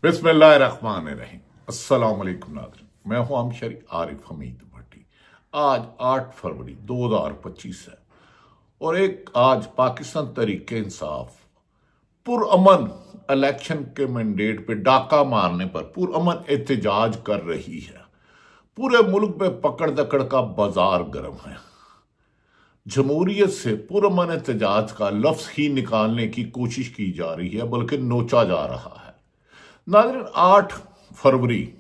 बिस्मिल्लाहिर्रहमानिर्रहीम। अस्सलाम वालेकुम नाज़रीन, मैं हूं अमशरी आरिफ हमीद भट्टी। आज 8 फरवरी 2025 है और एक आज पाकिस्तान तहरीक इंसाफ पुरअमन इलेक्शन के मैंडेट पे डाका मारने पर पुरअमन एहतजाज कर रही है। पूरे मुल्क में पकड़ दकड़ का बाजार गर्म है। जमहूरियत से पुरअमन एहतजाज का लफ्ज ही निकालने की कोशिश की जा रही है, बल्कि नोचा जा रहा है। नाज़रीन, 8 फरवरी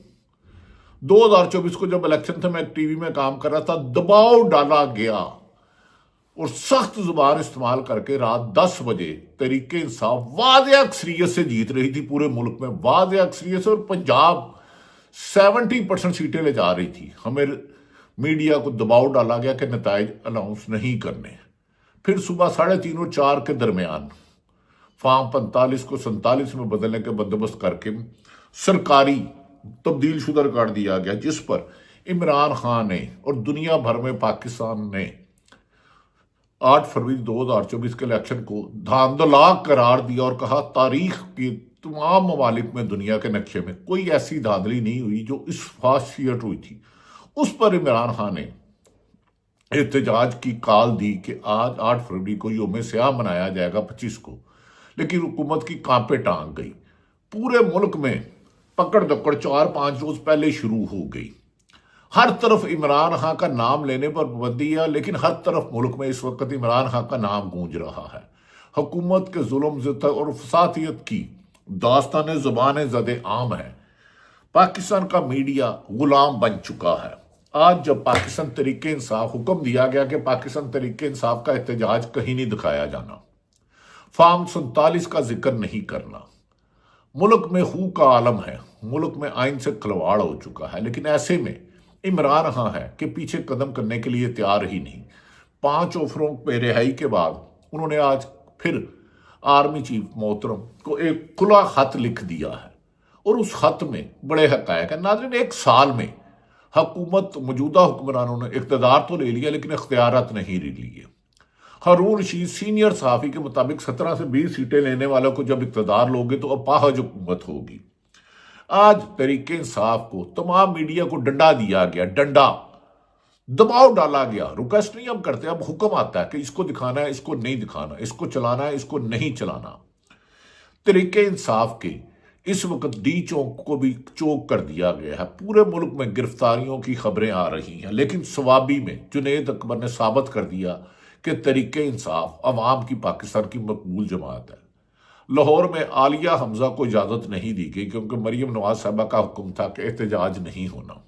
2024 को जब इलेक्शन था, मैं टीवी में काम कर रहा था, दबाव डाला गया और सख्त जुबान इस्तेमाल करके रात 10 बजे तहरीक इंसाफ वाज़ेह अक्सरियत से जीत रही थी। पूरे मुल्क में वाज़ेह अक्सरियत से, और पंजाब 70% सीटें ले जा रही थी। हमें मीडिया को दबाव डाला गया कि नताइज अनाउंस नहीं करने। फिर सुबह 3:30 और 4 के दरमियान फॉर्म 45 को 47 में बदलने के बंदोबस्त करके सरकारी तब्दील शुदा कर दिया गया, जिस पर इमरान खान ने और दुनिया भर में पाकिस्तान ने 8 फरवरी 2024 के इलेक्शन को धांधला करार दिया और कहा तारीख के तमाम ममालिक में दुनिया के नक्शे में कोई ऐसी धांधली नहीं हुई जो इस फासियत हुई थी। उस पर इमरान खान ने एहतजाज की कॉल दी कि आज 8 फरवरी को यौम स्याह मनाया जाएगा 25 को, लेकिन हुकूमत की कांपे टांग गई। पूरे मुल्क में पकड़ दकड़ 4-5 रोज पहले शुरू हो गई। हर तरफ इमरान खान का नाम लेने पर पाबंदी है, लेकिन हर तरफ मुल्क में इस वक्त इमरान खान का नाम गूंज रहा है। हुकूमत के जुल्म ज़िद्दत और फसादियत की दास्तान ज़ुबान ज़द आम है। पाकिस्तान का मीडिया गुलाम बन चुका है। आज जब पाकिस्तान तहरीक इंसाफ हुक्म दिया गया कि पाकिस्तान तहरीक इंसाफ का एहतजाज कहीं नहीं दिखाया जाना, फॉर्म 47 का जिक्र नहीं करना, मुल्क में हू का आलम है, मुल्क में आइन से खिलवाड़ हो चुका है। लेकिन ऐसे में इमरान खान है कि पीछे कदम करने के लिए तैयार ही नहीं। 5 ऑफरों पे रिहाई के बाद उन्होंने आज फिर आर्मी चीफ मोहतरम को एक खुला खत लिख दिया है और उस खत में बड़े हकायक है। नाज़रीन, 1 साल में हुकूमत मौजूदा हुक्मरानों ने इक़्तिदार तो ले लिया, लेकिन इख्तियारात नहीं ले लिए। हारून रशीद सीनियर सहाफ़ी के मुताबिक 17 से 20 सीटें लेने वालों को जब इक़्तिदार लोगे तो अपाहज हुकूमत होगी। आज तहरीक इंसाफ को तमाम मीडिया को डंडा दिया गया, डंडा दबाव डाला गया। रिक्वेस्ट नहीं हम करते, अब हुक्म आता है कि इसको दिखाना है, इसको नहीं दिखाना, इसको चलाना है, इसको नहीं चलाना। तहरीक इंसाफ के इस वक्त डी चौक को भी चौक कर दिया गया है। पूरे मुल्क में गिरफ्तारियों की खबरें आ रही हैं, लेकिन सवाबी में जुनेद अकबर ने साबित कर दिया कि तहरीक इंसाफ अवाम की पाकिस्तान की मकबूल जमात है। लाहौर में आलिया हमजा को इजाज़त नहीं दी गई क्योंकि मरीम नवाज साहबा का हुक्म था कि एहतजाज नहीं होना।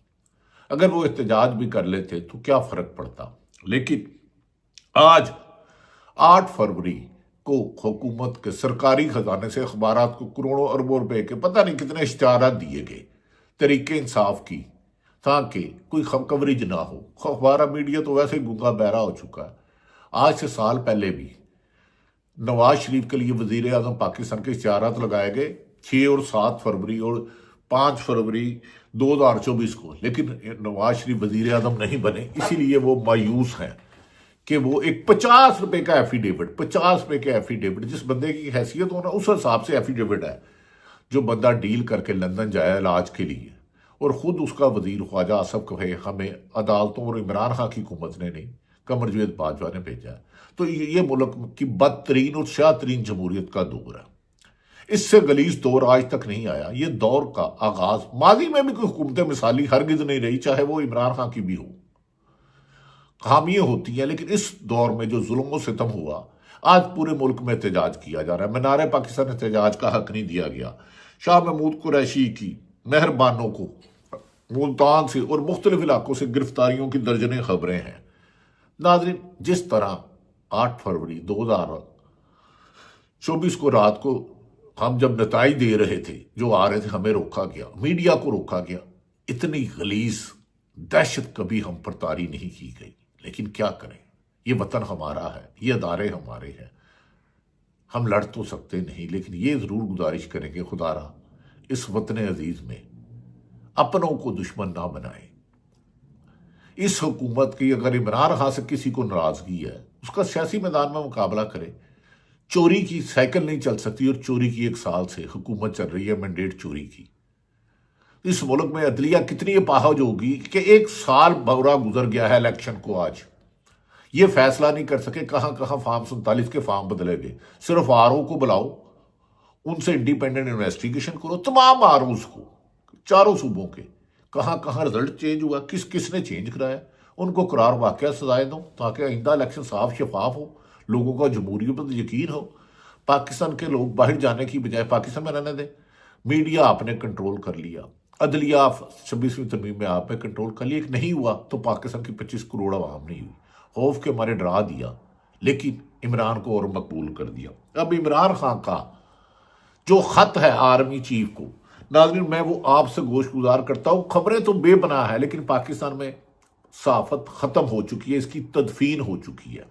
अगर वो एहतजाज भी कर लेते तो क्या फ़र्क पड़ता। लेकिन आज 8 फरवरी को हुकूमत के सरकारी खजाने से अखबारात को करोड़ों अरबों रुपए के पता नहीं कितने इश्तिहारात दिए गए तहरीक इंसाफ की, ताकि कोई कवरेज ना हो। अखबार मीडिया तो वैसे ही गूंगा बहरा हो चुका है। आज से साल पहले भी नवाज शरीफ के लिए वजीर आजम पाकिस्तान के इश्तिहारात लगाए गए 6 और 7 फरवरी और 5 फरवरी 2024 को, लेकिन नवाज शरीफ वजीर आजम नहीं बने। इसीलिए वो मायूस हैं कि वो एक 50 रुपए का एफिडेविट, 50 रुपए के एफिडेविट, जिस बंदे की हैसियत होना उस हिसाब से एफिडेविट है, जो बंदा डील करके लंदन जाए इलाज के लिए और खुद उसका वजीर ख्वाजा आसफ कहे हमें अदालतों और इमरान खान की हुकूमत ने नहीं, कमरजावेद बाजवा ने भेजा है। तो ये मुल्क की बदतरीन और शाहतरीन जमहूरियत का दौर है। इससे गलीज दौर आज तक नहीं आया। ये दौर का आगाज माजी में भी कोई हुकूमतें मिसाली हरगिज नहीं रही, चाहे वो इमरान खान की भी हो। खामियां होती हैं, लेकिन इस दौर में जो जुल्म सितम हुआ, आज पूरे मुल्क में एहतजाज किया जा रहा है। मीनार पाकिस्तान एहतजाज का हक नहीं दिया गया। शाह महमूद कुरैशी की मेहरबानों को मुल्तान से और मुख्तलिफ इलाकों से गिरफ्तारियों की दर्जनें खबरें हैं। नाज़रीन, जिस तरह 8 फरवरी 2024 को रात को हम जब नताइज दे रहे थे, जो आ रहे थे, हमें रोका गया, मीडिया को रोका गया। इतनी गलीज दहशत कभी हम पर तारी नहीं की गई। लेकिन क्या करें, ये वतन हमारा है, ये अदारे हमारे हैं। हम लड़ तो सकते नहीं, लेकिन ये ज़रूर गुजारिश करेंगे खुदारा इस वतन अजीज़ में अपनों को दुश्मन ना बनाए। इस हुकूमत की अगर इमरान खान से किसी को नाराज़गी है, उसका सियासी मैदान में मुकाबला करे। चोरी की साइकिल नहीं चल सकती और चोरी की 1 साल से हुकूमत चल रही है, मैंडेट चोरी की। इस मुल्क में अदलिया कितनी अपाहज होगी कि 1 साल बुरा गुजर गया है इलेक्शन को, आज ये फैसला नहीं कर सके कहां कहां फार्म 47 के फार्म बदले गए। सिर्फ आरओ को बुलाओ, उनसे इंडिपेंडेंट इन्वेस्टिगेशन करो, तमाम आरओस को, चारों सूबों के, कहां कहां रिजल्ट चेंज हुआ, किस किसने चेंज कराया, उनको करार वाकया सजाए दो ताकि आइंदा इलेक्शन साफ शफाफ हो, लोगों का जमहूरियत पर यकीन हो। पाकिस्तान के लोग बाहर जाने की बजाय पाकिस्तान में रहने दें। मीडिया आपने कंट्रोल कर लिया, अदलिया 26वीं तरमीम में आपने कंट्रोल कर लिया, नहीं हुआ तो पाकिस्तान की 25 करोड़ आवाम नहीं हुई, खौफ के हमारे डरा दिया, लेकिन इमरान को और मकबूल कर दिया। अब इमरान खान का जो खत है आर्मी चीफ को, नाज़रीन मैं वो आपसे गोशगुजार करता हूं, खबरें तो बेपनाह है लेकिन पाकिस्तान में सहाफत खत्म हो चुकी है, इसकी तदफीन हो चुकी है,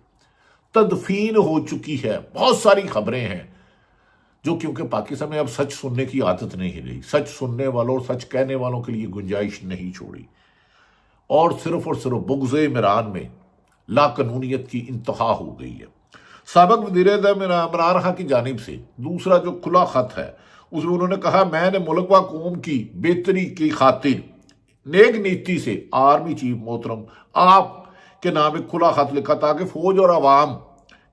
तदफीन हो चुकी है। बहुत सारी खबरें हैं जो, क्योंकि पाकिस्तान में अब सच सुनने की आदत नहीं रही, सच सुनने वालों और सच कहने वालों के लिए गुंजाइश नहीं छोड़ी, और सिर्फ बुग़्ज़ इमरान में लाकानूनियत की इंतहा हो गई है। साबिक़ वज़ीर-ए-आज़म इमरान खान की जानिब से दूसरा जो खुला खत है उसमें उन्होंने कहा, मैंने मुल्क व कौम की बेहतरी की खातिर नेक नीति से आर्मी चीफ मोहतरम आप के नाम एक खुला खत लिखा ताकि फौज और आवाम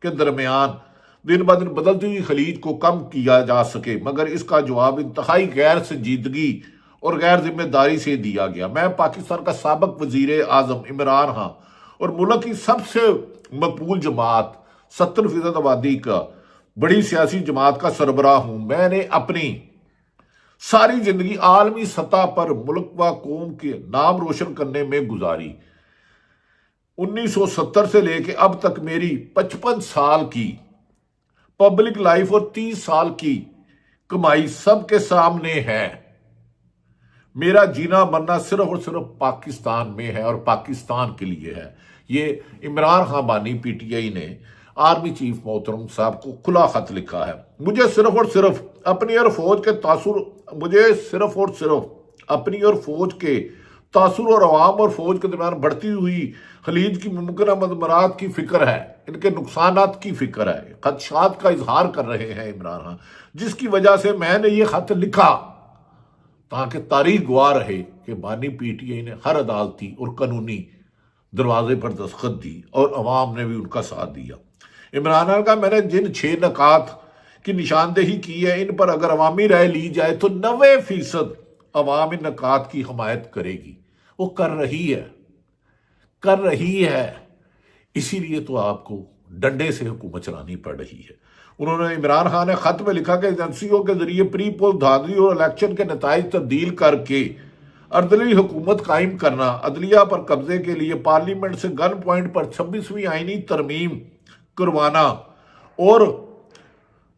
के दरमियान दिन ब दिन बदलती हुई खलीज को कम किया जा सके, मगर इसका जवाब इंतहाई गैर संजीदगी और गैर जिम्मेदारी से दिया गया। मैं पाकिस्तान का साबिक़ वज़ीर-ए-आज़म इमरान खान और मुल्क की सबसे मकबूल जमात 70% आबादी का बड़ी सियासी जमात का सरबराह हूं। मैंने अपनी सारी जिंदगी आलमी सतह पर मुल्क व कौम के नाम रोशन करने में गुजारी। 1970 से लेकर अब तक मेरी 55 साल की पब्लिक लाइफ और 30 साल की कमाई सबके सामने है। मेरा जीना मरना सिर्फ और सिर्फ पाकिस्तान में है और पाकिस्तान के लिए है। ये इमरान खान बानी पीटीआई ने आर्मी चीफ मोहतरम साहब को खुला खत लिखा है। मुझे सिर्फ और सिर्फ अपनी और फौज के तासुर अपनी और फौज के तासुर और अवाम और फौज के दरमियान बढ़ती हुई खलीज की मुमकिन मदमरात की फिक्र है, इनके नुकसानात की फिक्र है, खदशात का इजहार कर रहे हैं इमरान खान, जिसकी वजह से मैंने ये खत लिखा ताकि तारीख गवाह रहे कि बानी पीटीआई ने हर अदालती और कानूनी दरवाजे पर दस्तखत दी और अवाम ने भी उनका साथ दिया। इमरान खान का मैंने जिन 6 नकात की निशानदेही की है, इन पर अगर अवामी राय ली जाए तो 90% अवाम इन नकात की हमायत करेगी। वो कर रही है, इसीलिए तो आपको डंडे से हुकूमत चलानी पड़ रही है। उन्होंने इमरान खान ने खत में लिखा कि एजेंसियों के जरिए प्री पोल धांधली और इलेक्शन के नताइज तब्दील करके अर्दली हुकूमत कायम करना, अदलिया पर कब्जे के लिए पार्लियामेंट से गन पॉइंट पर 26वीं आईनी तरमीम करवाना और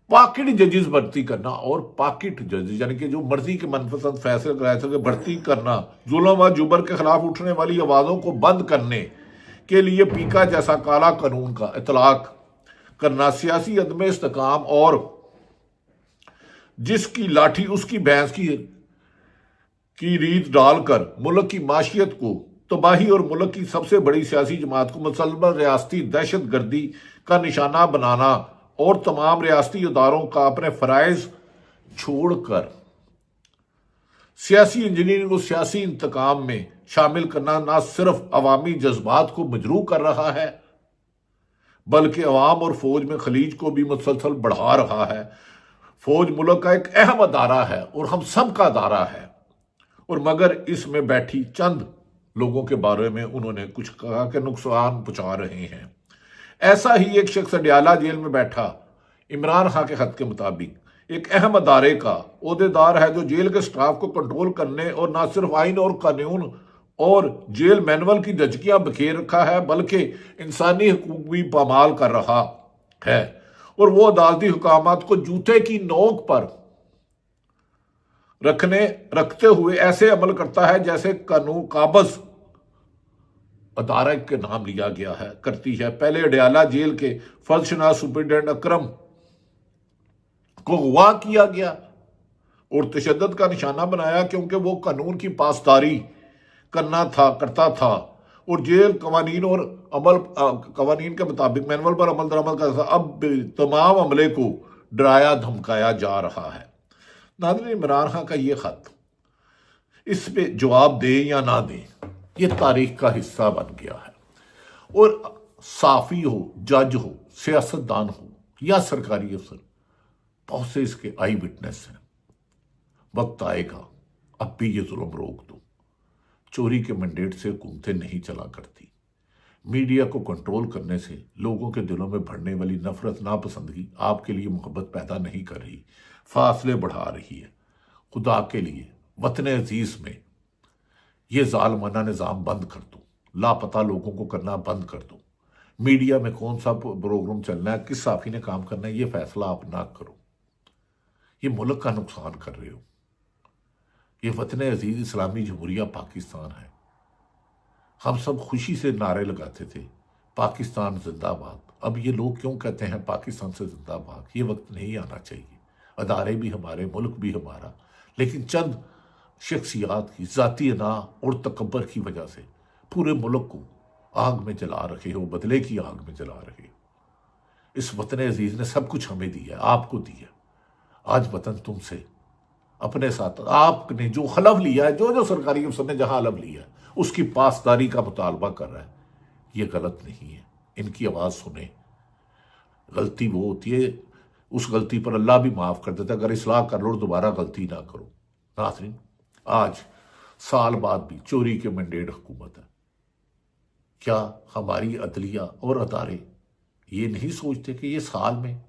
पॉकेट जजेस भर्ती करना, और पॉकेट जजेस यानी कि जो मर्जी के मनपसंद फैसले कराए सके भर्ती करना, जुल्म व जुबर के खिलाफ उठने वाली आवाज़ों को बंद करने के लिए पीका जैसा काला कानून का इतलाक करना, सियासी अदम इस्तेकाम और जिसकी लाठी उसकी भैंस की रीत डालकर मुल्क की माशियत को तबाही और मुल्क की सबसे बड़ी सियासी जमात को मुसलसल रियासती दहशत गर्दी का निशाना बनाना और तमाम रियासती इदारों का अपने फराइज छोड़कर सियासी इंजीनियरिंग और सियासी इंतकाम में शामिल करना न सिर्फ अवामी जज्बात को मजरूह कर रहा है बल्कि अवाम और फौज में खलीज को भी मुसलसल बढ़ा रहा है। फौज मुल्क का एक अहम अदारा है और हम सब का अदारा है, और मगर इसमें बैठी चंद लोगों के बारे में उन्होंने कुछ कहा कि नुकसान पहुंचा रहे हैं। ऐसा ही एक शख्स अडयाला जेल में बैठा इमरान खान के खत के मुताबिक एक अहम अदारे का ओहदेदार है जो जेल के स्टाफ को कंट्रोल करने और न सिर्फ आइन और कानून और जेल मैनुअल की धज्जियां बखेर रखा है बल्कि इंसानी हकूक भी पामाल कर रहा है, और वो अदालती हुकामात को जूते की नोक पर रखते हुए ऐसे अमल करता है जैसे कानून काबज अदारा के नाम लिया गया है करती है। पहले अडयाला जेल के फर्जशनास सुपरिटेंडेंट अकरम को अगवा किया गया और तशद्दुद का निशाना बनाया क्योंकि वो कानून की पासदारी करता था और जेल कवानीन और अमल कवानीन के मुताबिक मैनुअल पर अमल दरामद का अब तमाम अमले को डराया धमकाया जा रहा है। नाज़रीन, इमरान खान का ये खत, इस पे जवाब दें या ना दें, ये तारीख का हिस्सा बन गया है। और साफी हो, जज हो, सियासतदान हो या सरकारी अफसर, बहुत से इसके आई विटनेस हैं। वक्त आएगा, अब भी ये जुल्म रोक दो। चोरी के मैंडेट से हुकूमतें नहीं चला करती। मीडिया को कंट्रोल करने से लोगों के दिलों में बढ़ने वाली नफरत, नापसंदगी आपके लिए मोहब्बत पैदा नहीं कर रही, फासले बढ़ा रही है। खुदा के लिए वतन अजीज में ये जालमाना निज़ाम बंद कर दो। लापता लोगों को करना बंद कर दो। मीडिया में कौन सा प्रोग्राम चलना है, किस साफी ने काम करना है, ये फैसला आप ना करो। ये मुल्क का नुकसान कर रहे हो। ये वतन अजीज इस्लामी जमहूरिया पाकिस्तान है। हम सब खुशी से नारे लगाते थे, पाकिस्तान जिंदाबाद। अब ये लोग क्यों कहते हैं पाकिस्तान से जिंदाबाद? ये वक्त नहीं आना चाहिए। अदारे भी हमारे, मुल्क भी हमारा, लेकिन चंद शख्सियात की ज़ाती अना और तकब्बर की वजह से पूरे मुल्क को आग में जला रहे हो, बदले की आग में जला रहे हो। इस वतन अजीज ने सब कुछ हमें दिया है, आपको दिया। आज वतन तुमसे अपने साथ आपने जो हलफ लिया है, जो सरकारी अफसर ने जहां हलफ लिया है, उसकी पासदारी का मुतालबा कर रहा है। ये गलत नहीं है, इनकी आवाज़ सुने। गलती वो होती है, उस गलती पर अल्लाह भी माफ़ कर देता है अगर इस्लाह कर लो और दोबारा गलती ना करो। नाज़रीन, आज साल बाद भी चोरी के मैंडेट हुकूमत है। क्या हमारी अदलिया और अदारे ये नहीं सोचते कि ये साल में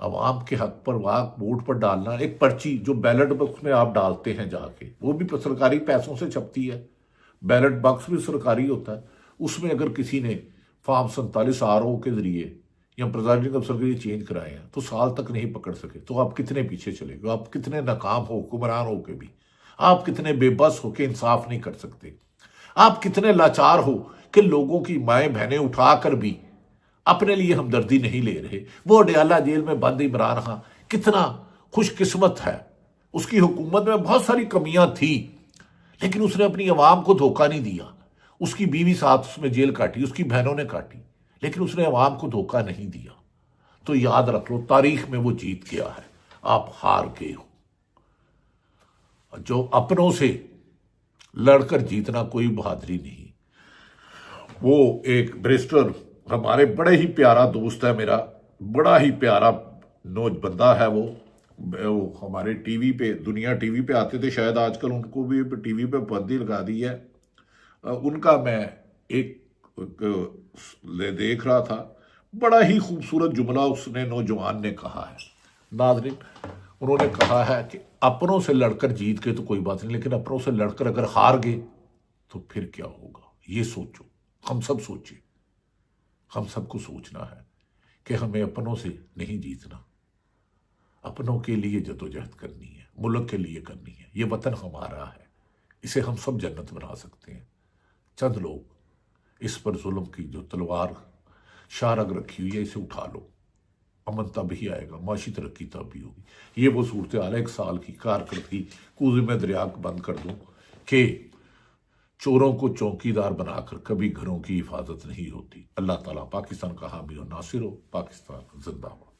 अवाम के हक पर वोट पर डालना, एक पर्ची जो बैलेट बॉक्स में आप डालते हैं जाके, वो भी सरकारी पैसों से छपती है, बैलेट बॉक्स भी सरकारी होता है, उसमें अगर किसी ने फॉर्म 47 RO के जरिए या प्रिजाइडिंग अफसर के लिए चेंज कराए हैं तो साल तक नहीं पकड़ सके, तो आप कितने पीछे चले गए? आप कितने नाकाम हो हुक्मरान हो के भी, आप कितने बेबस हो के इंसाफ नहीं कर सकते, आप कितने लाचार हो कि लोगों की माएँ बहनें उठाकर भी अपने लिए हमदर्दी नहीं ले रहे। वो अडयाला जेल में बंद इमरान खान कितना खुशकिस्मत है, उसकी हुकूमत में बहुत सारी कमियां थी, लेकिन उसने अपनी आवाम को धोखा नहीं दिया। उसकी बीवी साथ उसमें जेल काटी, उसकी बहनों ने काटी, लेकिन उसने आवाम को धोखा नहीं दिया। तो याद रख लो, तारीख में वो जीत गया है, आप हार गए हो। जो अपनों से लड़कर जीतना कोई बहादुरी नहीं। वो एक बैरिस्टर, हमारे बड़े ही प्यारा दोस्त है मेरा, बड़ा ही प्यारा नौज बंदा है वो हमारे टीवी पे, दुनिया टीवी पे आते थे, शायद आजकल उनको भी टीवी पे पाबंदी लगा दी है। उनका मैं एक देख रहा था, बड़ा ही खूबसूरत जुमला उसने नौजवान ने कहा है। नाज़रीन, उन्होंने कहा है कि अपनों से लड़कर जीत गए तो कोई बात नहीं, लेकिन अपनों से लड़कर अगर हार गए तो फिर क्या होगा? ये सोचो, हम सब सोचिए। हम सबको सोचना है कि हमें अपनों से नहीं जीतना, अपनों के लिए जदोजहद करनी है, मुल्क के लिए करनी है। ये वतन हमारा है, इसे हम सब जन्नत बना सकते हैं। चंद लोग इस पर जुल्म की जो तलवार शारग रखी हुई है, इसे उठा लो। अमन तब ही आएगा, माशी तरक्की तब भी होगी। ये वो सूरत हाल है, 1 साल की कारकर्दगी कूजे में दरिया बंद कर दो कि चोरों को चौकीदार बनाकर कभी घरों की हिफाजत नहीं होती। अल्लाह ताला पाकिस्तान का हामी और नासिर हो। पाकिस्तान जिंदाबाद।